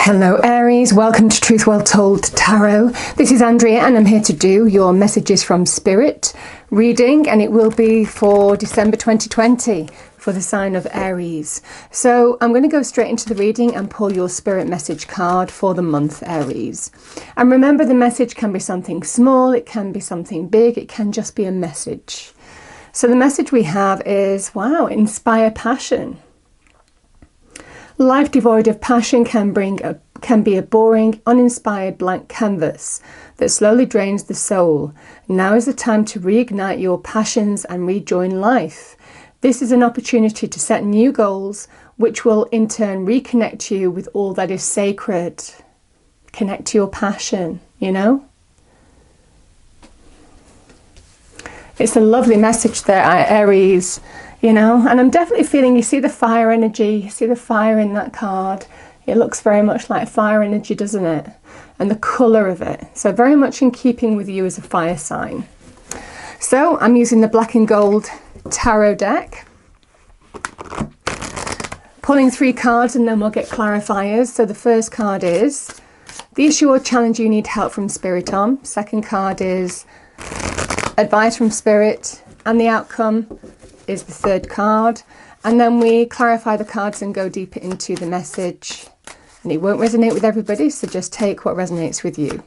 Hello Aries, welcome to Truth Well Told Tarot. This is Andrea and I'm here to do your messages from Spirit reading, and it will be for December 2020 for the sign of Aries. So I'm going to go straight into the reading and pull your Spirit message card for the month Aries. And remember, the message can be something small, it can be something big, it can just be a message. So the message we have is, wow, inspire passion. Life devoid of passion can be a boring, uninspired blank canvas that slowly drains the soul. Now is the time to reignite your passions and rejoin life. This is an opportunity to set new goals, which will in turn reconnect you with all that is sacred. Connect to your passion, you know? It's a lovely message there, Aries. You know, and I'm definitely feeling, you see the fire energy, you see the fire in that card. It looks very much like fire energy, doesn't it? And the colour of it. So very much in keeping with you as a fire sign. So I'm using the black and gold tarot deck. Pulling 3 cards and then we'll get clarifiers. So the first card is the issue or challenge you need help from Spirit on. Second card is advice from Spirit, and the outcome is the third card. And then we clarify the cards and go deeper into the message, and it won't resonate with everybody, so just take what resonates with you.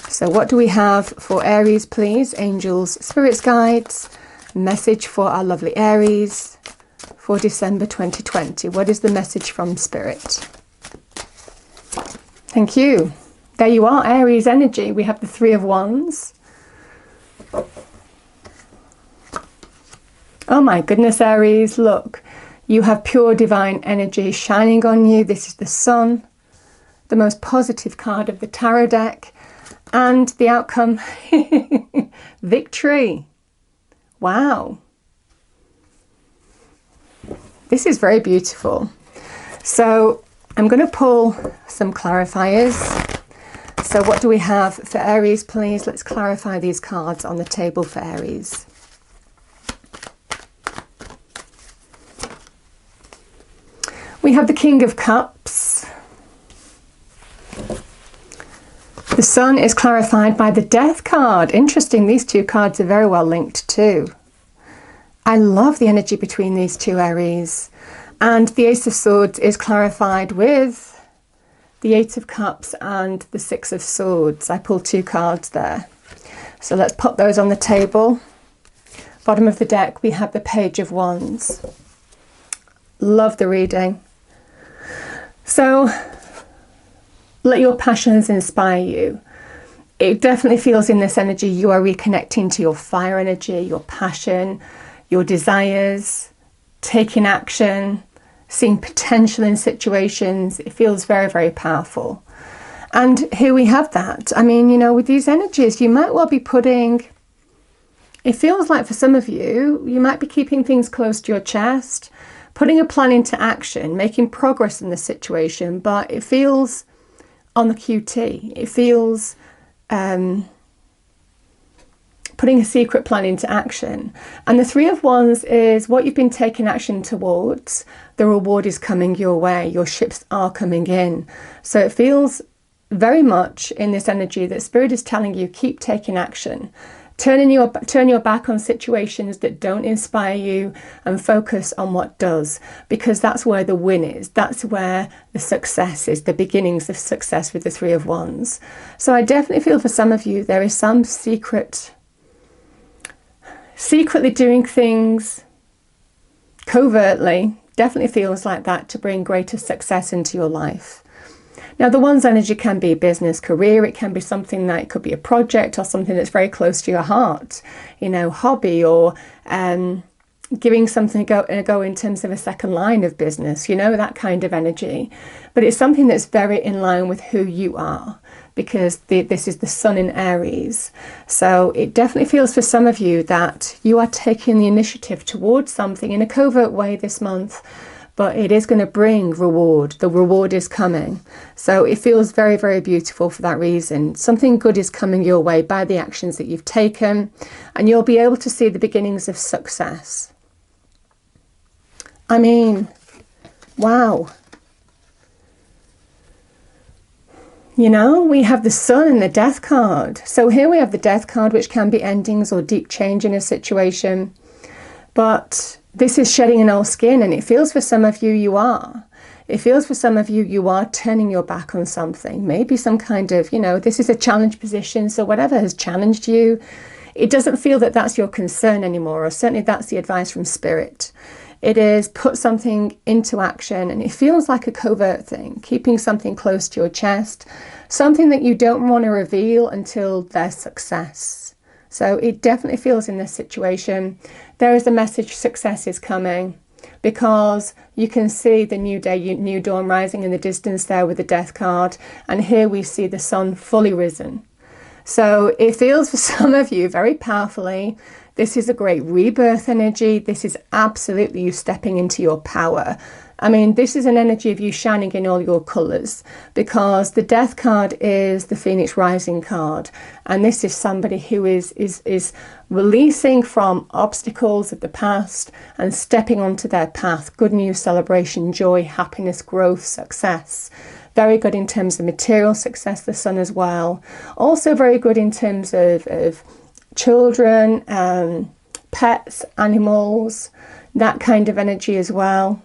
So what do we have for Aries, please? Angels, spirits, guides, message for our lovely Aries for December 2020. What is the message from Spirit? Thank you. There you are, Aries energy. We have the 3 of Wands. Oh my goodness, Aries, look, you have pure divine energy shining on you. This is the Sun, the most positive card of the tarot deck. And the outcome, victory. Wow. This is very beautiful. So I'm going to pull some clarifiers. So what do we have for Aries, please? Let's clarify these cards on the table for Aries. We have the King of Cups. The Sun is clarified by the Death card. Interesting, these 2 cards are very well linked too. I love the energy between these 2, Aries. And the Ace of Swords is clarified with the 8 of Cups and the 6 of Swords. I pulled 2 cards there. So let's put those on the table. Bottom of the deck, we have the Page of Wands. Love the reading. So let your passions inspire you. It definitely feels in this energy you are reconnecting to your fire energy, your passion, your desires, taking action, seeing potential in situations. It feels very, very powerful. And here we have that. I mean, you know, with these energies, you might well be putting, it feels like for some of you, you might be keeping things close to your chest, putting a plan into action, making progress in the situation, but it feels on the QT. It feels putting a secret plan into action. And the 3 of Wands is what you've been taking action towards. The reward is coming your way. Your ships are coming in. So it feels very much in this energy that Spirit is telling you, keep taking action. Turn your back on situations that don't inspire you and focus on what does, because that's where the win is. That's where the success is, the beginnings of success with the 3 of Wands. So I definitely feel for some of you there is some secretly doing things covertly. Definitely feels like that, to bring greater success into your life. Now, the Wands energy can be a business, career. It can be something that it could be a project or something that's very close to your heart, you know, hobby, or giving something a go in terms of a second line of business, you know, that kind of energy. But it's something that's very in line with who you are, because this is the Sun in Aries. So it definitely feels for some of you that you are taking the initiative towards something in a covert way this month, but it is going to bring reward. The reward is coming. So it feels very, very beautiful for that reason. Something good is coming your way by the actions that you've taken, and you'll be able to see the beginnings of success. I mean, wow. You know, we have the Sun and the Death card. So here we have the Death card, which can be endings or deep change in a situation. But this is shedding an old skin, and it feels for some of you, you are. It feels for some of you, you are turning your back on something. Maybe some kind of, you know, this is a challenge position. So whatever has challenged you, it doesn't feel that that's your concern anymore, or certainly that's the advice from Spirit. It is put something into action, and it feels like a covert thing, keeping something close to your chest, something that you don't want to reveal until there's success. So it definitely feels in this situation, there is a message success is coming, because you can see the new day, new dawn rising in the distance there with the Death card. And here we see the Sun fully risen. So it feels for some of you very powerfully. This is a great rebirth energy. This is absolutely you stepping into your power. I mean, this is an energy of you shining in all your colours, because the Death card is the Phoenix Rising card. And this is somebody who is releasing from obstacles of the past and stepping onto their path. Good news, celebration, joy, happiness, growth, success. Very good in terms of material success, the Sun as well. Also very good in terms of children, pets, animals, that kind of energy as well.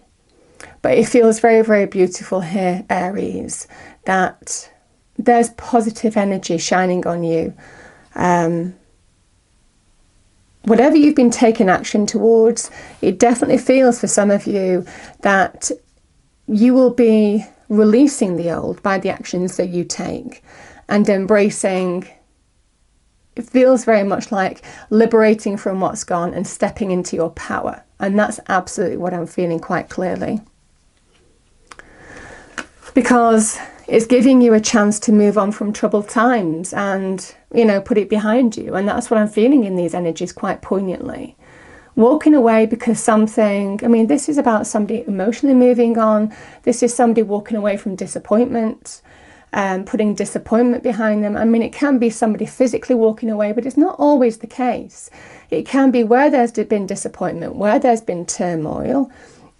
But it feels very, very beautiful here, Aries, that there's positive energy shining on you. Whatever you've been taking action towards, it definitely feels for some of you that you will be releasing the old by the actions that you take and embracing. It feels very much like liberating from what's gone and stepping into your power. And that's absolutely what I'm feeling quite clearly. Because it's giving you a chance to move on from troubled times and, you know, put it behind you. And that's what I'm feeling in these energies quite poignantly. Walking away because something, I mean, this is about somebody emotionally moving on. This is somebody walking away from disappointment. Putting disappointment behind them. I mean, it can be somebody physically walking away, but it's not always the case. It can be where there's been disappointment, where there's been turmoil.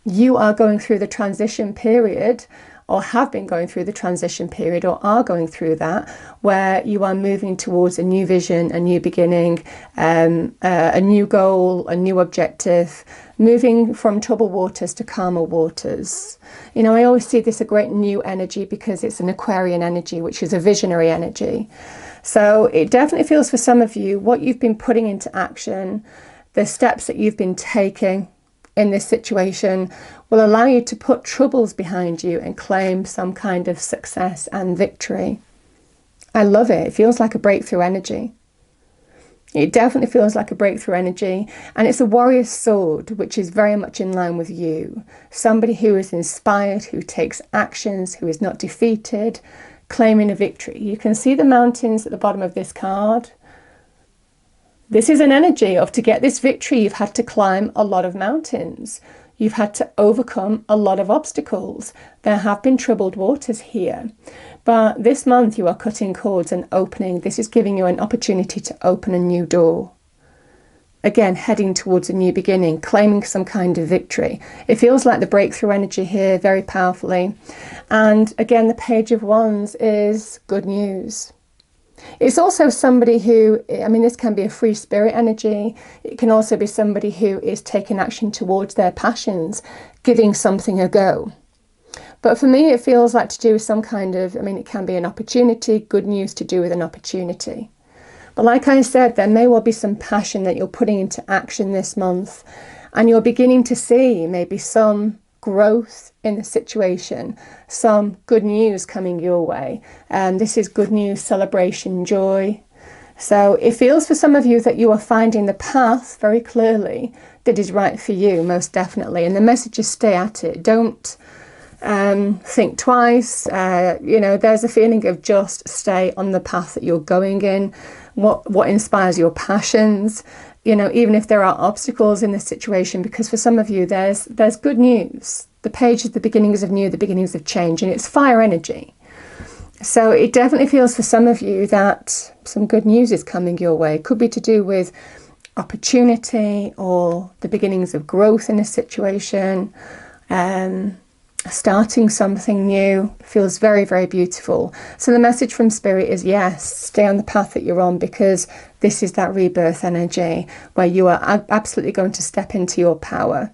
You are going through the transition period, or have been going through the transition period, or are going through that, where you are moving towards a new vision, a new beginning, a new goal, a new objective, moving from troubled waters to calmer waters. You know, I always see this a great new energy because it's an Aquarian energy, which is a visionary energy. So it definitely feels for some of you, what you've been putting into action, the steps that you've been taking in this situation will allow you to put troubles behind you and claim some kind of success and victory. I love it. It feels like a breakthrough energy. It definitely feels like a breakthrough energy, and it's a warrior's sword, which is very much in line with you. Somebody who is inspired, who takes actions, who is not defeated, claiming a victory. You can see the mountains at the bottom of this card. This is an energy of, to get this victory, you've had to climb a lot of mountains. You've had to overcome a lot of obstacles. There have been troubled waters here. But this month you are cutting cords and opening. This is giving you an opportunity to open a new door. Again, heading towards a new beginning, claiming some kind of victory. It feels like the breakthrough energy here, very powerfully. And again, the Page of Wands is good news. It's also somebody who, I mean, this can be a free spirit energy. It can also be somebody who is taking action towards their passions, giving something a go. But for me, it feels like to do with some kind of, I mean, it can be an opportunity, good news to do with an opportunity. But like I said, there may well be some passion that you're putting into action this month, and you're beginning to see maybe some growth in the situation, some good news coming your way. And this is good news, celebration, joy. So it feels for some of you that you are finding the path very clearly that is right for you, most definitely. And the message is stay at it. Don't think twice. You know, there's a feeling of just stay on the path that you're going in. What inspires your passions, you know, even if there are obstacles in this situation, because for some of you there's good news. The page is the beginnings of new, the beginnings of change, and it's fire energy. So it definitely feels for some of you that some good news is coming your way. It could be to do with opportunity or the beginnings of growth in a situation. starting something new. Feels very, very beautiful. So the message from Spirit is yes, stay on the path that you're on, because this is that rebirth energy where you are absolutely going to step into your power.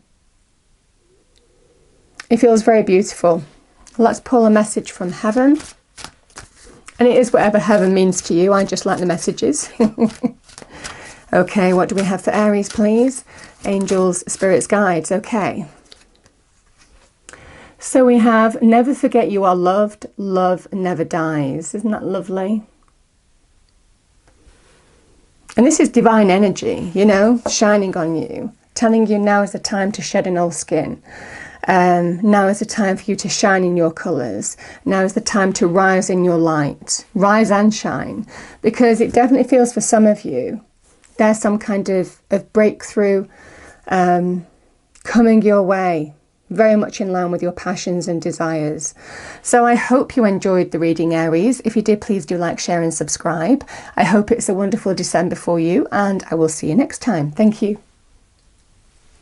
It feels very beautiful. Let's pull a message from heaven. And it is whatever heaven means to you. I just like the messages. Okay, what do we have for Aries, please? Angels, spirits, guides. Okay. So we have, never forget you are loved, love never dies. Isn't that lovely? And this is divine energy, you know, shining on you, telling you now is the time to shed an old skin. Now is the time for you to shine in your colours. Now is the time to rise in your light. Rise and shine. Because it definitely feels for some of you, there's some kind of breakthrough coming your way. Very much in line with your passions and desires. So I hope you enjoyed the reading, Aries. If you did, please do like, share and subscribe. I hope it's a wonderful December for you, and I will see you next time. Thank you.